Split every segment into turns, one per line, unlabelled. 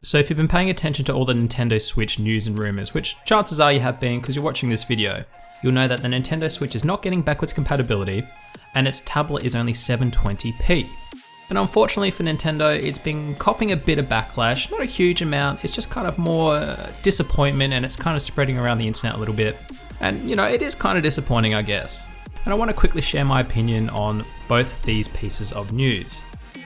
So if you've been paying attention to all the Nintendo Switch news and rumors, which chances are you have been because you're watching this video, you'll know that the Nintendo Switch is not getting backwards compatibility and its tablet is only 720p. And unfortunately for Nintendo, it's been copping a bit of backlash, not a huge amount, it's just kind of more disappointment and it's kind of spreading around the internet a little bit. And it is kind of disappointing, I guess. And I want to quickly share my opinion on both these pieces of news.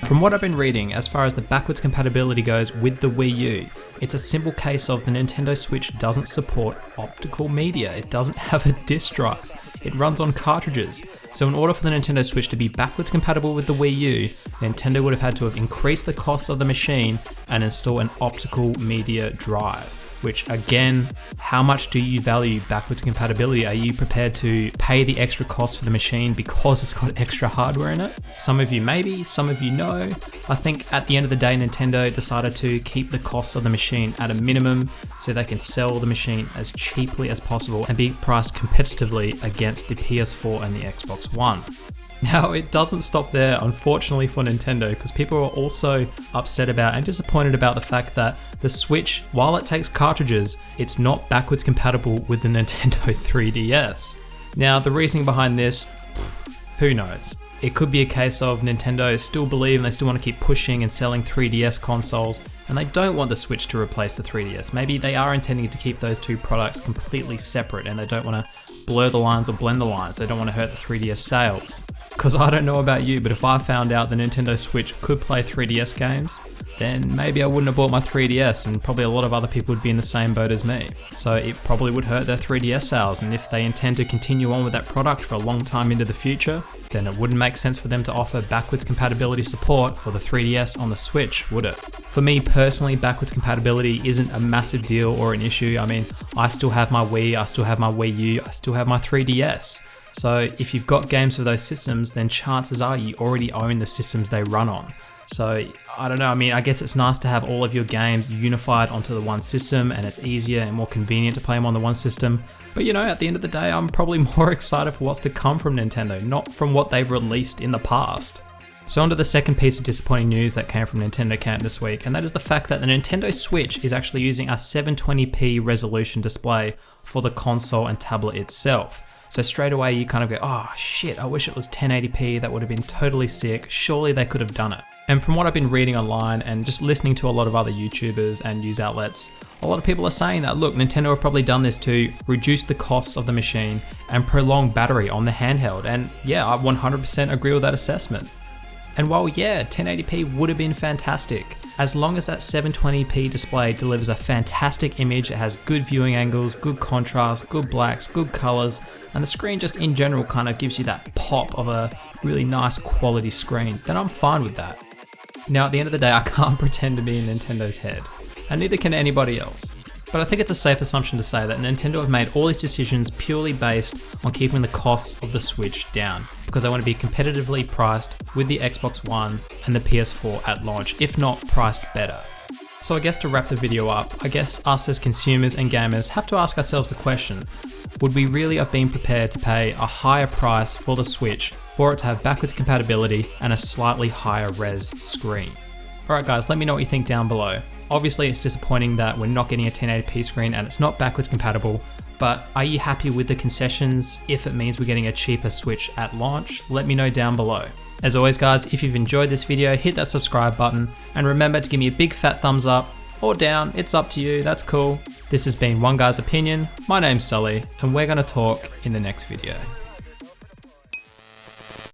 From what I've been reading, as far as the backwards compatibility goes with the Wii U, it's a simple case of the Nintendo Switch doesn't support optical media. It doesn't have a disk drive. It runs on cartridges. So in order for the Nintendo Switch to be backwards compatible with the Wii U, Nintendo would have had to have increased the cost of the machine and install an optical media drive. Which again, how much do you value backwards compatibility? Are you prepared to pay the extra cost for the machine because it's got extra hardware in it? Some of you maybe, some of you no. I think at the end of the day, Nintendo decided to keep the cost of the machine at a minimum so they can sell the machine as cheaply as possible and be priced competitively against the PS4 and the Xbox One. Now, it doesn't stop there, unfortunately for Nintendo, because people are also upset about and disappointed about the fact that the Switch, while it takes cartridges, it's not backwards compatible with the Nintendo 3DS. Now, the reasoning behind this, who knows? It could be a case of Nintendo still believe and they still want to keep pushing and selling 3DS consoles, and they don't want the Switch to replace the 3DS. Maybe they are intending to keep those two products completely separate and they don't want to blur the lines or blend the lines. They don't want to hurt the 3DS sales. Because I don't know about you, but if I found out the Nintendo Switch could play 3DS games, then maybe I wouldn't have bought my 3DS, and probably a lot of other people would be in the same boat as me. So it probably would hurt their 3DS sales, and if they intend to continue on with that product for a long time into the future, then it wouldn't make sense for them to offer backwards compatibility support for the 3DS on the Switch, would it? For me personally, backwards compatibility isn't a massive deal or an issue. I mean, I still have my Wii, I still have my Wii U, I still have my 3DS. So if you've got games for those systems, then chances are you already own the systems they run on. So I don't know, I mean, I guess it's nice to have all of your games unified onto the one system and it's easier and more convenient to play them on the one system. But at the end of the day, I'm probably more excited for what's to come from Nintendo, not from what they've released in the past. So on to the second piece of disappointing news that came from Nintendo Camp this week, and that is the fact that the Nintendo Switch is actually using a 720p resolution display for the console and tablet itself. So straight away you kind of go, oh shit, I wish it was 1080p, that would have been totally sick, surely they could have done it. And from what I've been reading online and just listening to a lot of other YouTubers and news outlets, a lot of people are saying that, look, Nintendo have probably done this to reduce the cost of the machine and prolong battery on the handheld. And yeah, I 100% agree with that assessment. And while yeah, 1080p would have been fantastic, as long as that 720p display delivers a fantastic image, it has good viewing angles, good contrast, good blacks, good colors, and the screen just in general kind of gives you that pop of a really nice quality screen, then I'm fine with that. Now at the end of the day, I can't pretend to be in Nintendo's head, and neither can anybody else. But I think it's a safe assumption to say that Nintendo have made all these decisions purely based on keeping the costs of the Switch down, because they want to be competitively priced with the Xbox One and the PS4 at launch, if not priced better. So I guess to wrap the video up, I guess us as consumers and gamers have to ask ourselves the question, would we really have been prepared to pay a higher price for the Switch for it to have backwards compatibility and a slightly higher res screen? Alright guys, let me know what you think down below. Obviously it's disappointing that we're not getting a 1080p screen and it's not backwards compatible, but are you happy with the concessions if it means we're getting a cheaper Switch at launch? Let me know down below. As always guys, if you've enjoyed this video, hit that subscribe button and remember to give me a big fat thumbs up or down, it's up to you, that's cool. This has been One Guy's Opinion, my name's Sully, and we're going to talk in the next video.